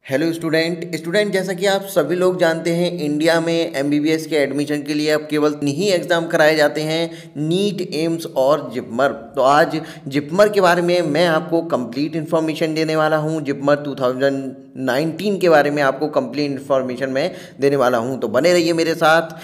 Hello student जैसा कि आप सभी लोग जानते हैं, इंडिया में एमबीबीएस के एडमिशन के लिए अब केवल ही एग्ज़ाम कराए जाते हैं, नीट, एम्स और जिपमर। तो आज जिपमर के बारे में मैं आपको कंप्लीट इन्फॉर्मेशन देने वाला हूं। जिपमर 2019 के बारे में आपको कंप्लीट इन्फॉर्मेशन मैं देने वाला हूं, तो बने रहिए मेरे साथ।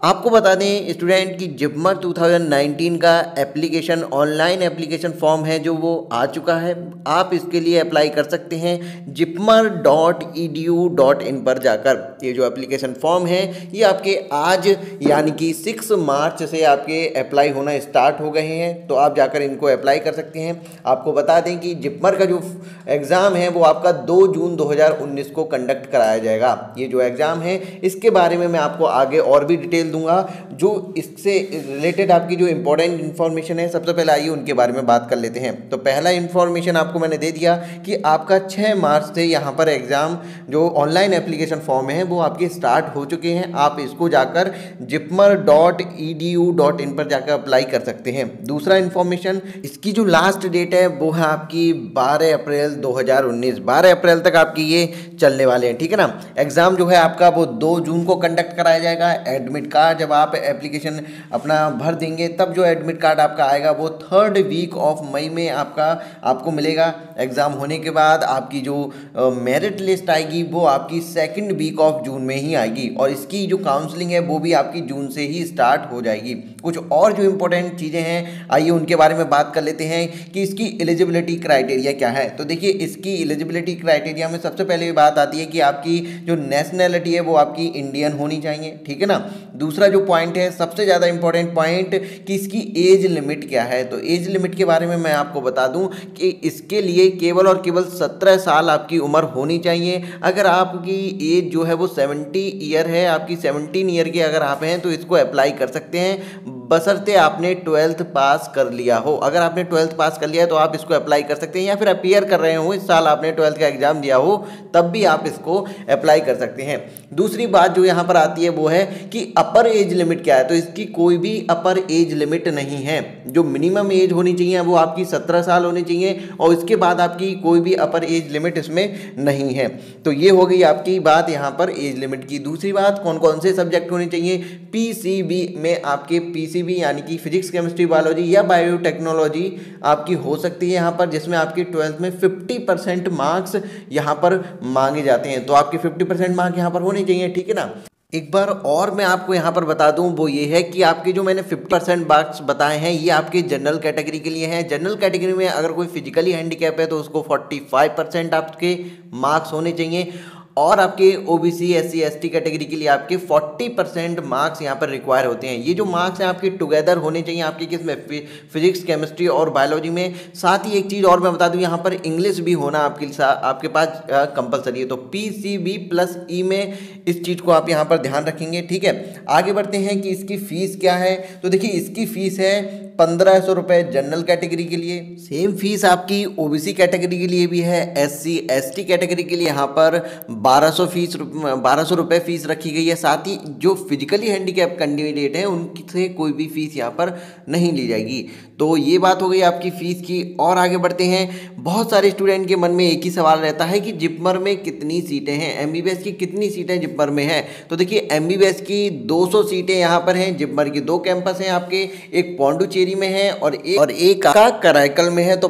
आपको बता दें स्टूडेंट कि जिपमर 2019 का एप्लीकेशन, ऑनलाइन एप्लीकेशन फॉर्म है जो वो आ चुका है। आप इसके लिए अप्लाई कर सकते हैं jipmer.edu.in पर जाकर। ये जो एप्लीकेशन फॉर्म है ये आपके आज यानी कि 6 मार्च से आपके अप्लाई होना स्टार्ट हो गए हैं, तो आप जाकर इनको अप्लाई कर सकते हैं। आपको बता दें कि जिपमर का जो एग्ज़ाम है वो आपका 2 जून 2019 को कंडक्ट कराया जाएगा। ये जो एग्ज़ाम है इसके बारे में मैं आपको आगे और भी डिटेल दूंगा। जो इससे रिलेटेड आपकी जो इंपॉर्टेंट इन्फॉर्मेशन है, सबसे पहले आइए उनके बारे में बात कर लेते हैं। तो पहला इन्फॉर्मेशन आपको मैंने दे दिया कि आपका 6 मार्च से यहाँ पर एग्ज़ाम जो ऑनलाइन एप्लीकेशन फॉर्म है वो आपके स्टार्ट हो चुके हैं। आप इसको जाकर jipmer.edu.in पर जाकर अप्लाई कर सकते हैं। दूसरा इन्फॉर्मेशन, इसकी जो लास्ट डेट है वो है आपकी 12 अप्रैल 2019। 12 अप्रैल तक आपकी ये चलने वाले हैं, ठीक है ना। एग्ज़ाम जो है आपका वो 2 जून को कंडक्ट कराया जाएगा। एडमिट कार्ड जब आप एप्लीकेशन अपना भर देंगे तब जो एडमिट कार्ड आपका आएगा वो 3rd वीक ऑफ मई में आपको मिलेगा। एग्ज़ाम होने के बाद आपकी जो मेरिट लिस्ट आएगी वो आपकी 2nd वीक ऑफ जून में ही आएगी, और इसकी जो काउंसलिंग है वो भी आपकी जून से ही स्टार्ट हो जाएगी। कुछ और जो इंपॉर्टेंट चीज़ें हैं आइए उनके बारे में बात कर लेते हैं कि इसकी एलिजिबिलिटी क्राइटेरिया क्या है। तो देखिए, इसकी एलिजिबिलिटी क्राइटेरिया में सबसे पहले बात आती है कि आपकी जो नेशनैलिटी है वो आपकी इंडियन होनी चाहिए, ठीक है ना। दूसरा जो पॉइंट है, सबसे ज़्यादा इंपॉर्टेंट पॉइंट, कि इसकी एज लिमिट क्या है। तो एज लिमिट के बारे में मैं आपको बता दूं कि इसके लिए केवल और केवल 17 साल आपकी उम्र होनी चाहिए। अगर आपकी एज जो है वो 70 ईयर है, आपकी 17 ईयर के अगर आप हैं तो इसको अप्लाई कर सकते हैं, बशर्ते आपने 12th पास कर लिया हो। अगर आपने 12th पास कर लिया है तो आप इसको अप्लाई कर सकते हैं, या फिर अपीयर कर रहे हो, इस साल आपने 12th का एग्जाम दिया हो तब भी आप इसको अप्लाई कर सकते हैं। दूसरी बात जो यहाँ पर आती है वो है कि अपर एज लिमिट क्या है। तो इसकी कोई भी अपर एज लिमिट नहीं है। जो मिनिमम एज होनी चाहिए वो आपकी 17 साल होनी चाहिए, और इसके बाद आपकी कोई भी अपर एज लिमिट इसमें नहीं है। तो ये हो गई आपकी बात यहाँ पर एज लिमिट की। दूसरी बात, कौन कौन से सब्जेक्ट होने चाहिए। पीसीबी में आपके पीसीबी यानी कि फिजिक्स, केमिस्ट्री, बायोलॉजी या बायोटेक्नोलॉजी आपकी हो सकती है यहाँ पर, जिसमें आपकी 12th में 50% मार्क्स यहाँ पर मांगे जाते हैं। तो आपके 50% मार्क यहाँ पर होने चाहिए, ठीक है ना। एक बार और मैं आपको यहाँ पर बता दूँ, वो ये है कि आपके जो मैंने 50% मार्क्स बताए हैं ये आपके जनरल कैटेगरी के लिए हैं। जनरल कैटेगरी में अगर कोई फिजिकली हैंडीकैप है तो उसको 45% आपके मार्क्स होने चाहिए, और आपके ओबीसी, एससी, एसटी कैटेगरी के लिए आपके 40% मार्क्स यहाँ पर रिक्वायर होते हैं। ये जो मार्क्स हैं आपके टुगेदर होने चाहिए आपके किस में, फिजिक्स, केमिस्ट्री और बायोलॉजी में। साथ ही एक चीज़ और मैं बता दूं, यहाँ पर इंग्लिश भी होना आपके पास कंपलसरी है। तो पीसीबी प्लस ई में इस चीज़ को आप यहाँ पर ध्यान रखेंगे, ठीक है। आगे बढ़ते हैं कि इसकी फ़ीस क्या है। तो देखिए, इसकी फ़ीस है 1500 रुपये जनरल कैटेगरी के लिए। सेम फीस आपकी ओबीसी कैटेगरी के लिए भी है। एससी, एसटी कैटेगरी के लिए यहाँ पर 1200 रुपये फीस रखी गई है। साथ ही जो फिजिकली हैंडीकैप कैंडिडेट हैं उनसे कोई भी फीस यहाँ पर नहीं ली जाएगी। तो ये बात हो गई आपकी फ़ीस की। और आगे बढ़ते हैं, बहुत सारे स्टूडेंट के मन में एक ही सवाल रहता है कि जिपमर में कितनी सीटें हैं, एमबीबीएस की कितनी सीटें जिपमर में हैं। तो देखिए, एमबीबीएस की 200 सीटें यहाँ पर हैं। जिपमर की 2 कैंपस हैं आपके, एक पौंडुचेरी में है और एक का कराईकल में है। तो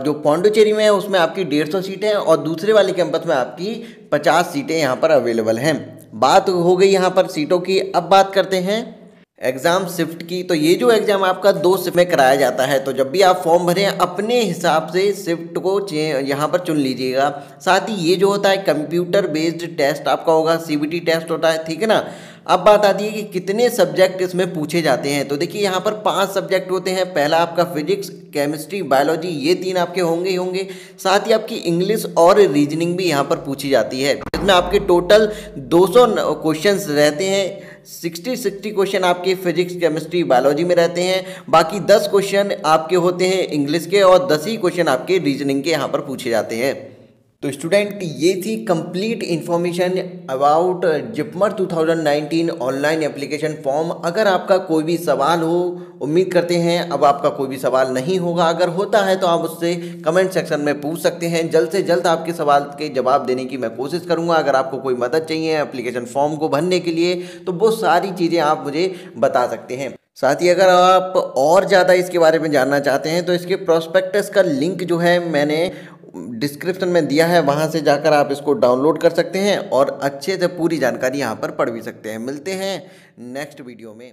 जो पौंडुचेरी में है उसमें आपकी 150 सीटें हैं, और दूसरे वाले कैंपस में आपकी 50 सीटें यहाँ पर अवेलेबल हैं। बात हो गई यहाँ पर सीटों की। अब बात करते हैं एग्ज़ाम शिफ्ट की। तो ये जो एग्ज़ाम आपका 2 शिफ्ट में कराया जाता है, तो जब भी आप फॉर्म भरें अपने हिसाब से शिफ्ट को यहाँ पर चुन लीजिएगा। साथ ही ये जो होता है कंप्यूटर बेस्ड टेस्ट आपका होगा, सीबीटी टेस्ट होता है, ठीक है ना। अब बात आती है कि कितने सब्जेक्ट इसमें पूछे जाते हैं। तो देखिए, यहाँ पर 5 सब्जेक्ट होते हैं। पहला आपका फिजिक्स, केमिस्ट्री, बायोलॉजी, ये 3 आपके होंगे ही होंगे। साथ ही आपकी इंग्लिश और रीजनिंग भी यहाँ पर पूछी जाती है, इसमें आपके टोटल 200 क्वेश्चंस रहते हैं। 60 क्वेश्चन आपके फिजिक्स, केमिस्ट्री, बायोलॉजी में रहते हैं। बाकी 10 क्वेश्चन आपके होते हैं इंग्लिश के, और 10 ही क्वेश्चन आपके रीजनिंग के यहाँ पर पूछे जाते हैं। तो स्टूडेंट ये थी complete information about JIPMER 2019 online application form. अगर आपका कोई भी सवाल हो, उम्मीद करते हैं अब आपका कोई भी सवाल नहीं होगा, अगर होता है तो आप उससे कमेंट सेक्शन में पूछ सकते हैं। जल्द से जल्द आपके सवाल के जवाब देने की मैं कोशिश करूंगा। अगर आपको कोई मदद चाहिए एप्लीकेशन फॉर्म को भरने के लिए तो वो सारी चीज़ें आप मुझे बता सकते हैं। साथ ही अगर आप और ज़्यादा इसके बारे में जानना चाहते हैं तो इसके प्रोस्पेक्टस का लिंक जो है मैंने डिस्क्रिप्शन में दिया है, वहां से जाकर आप इसको डाउनलोड कर सकते हैं और अच्छे से पूरी जानकारी यहाँ पर पढ़ भी सकते हैं। मिलते हैं नेक्स्ट वीडियो में।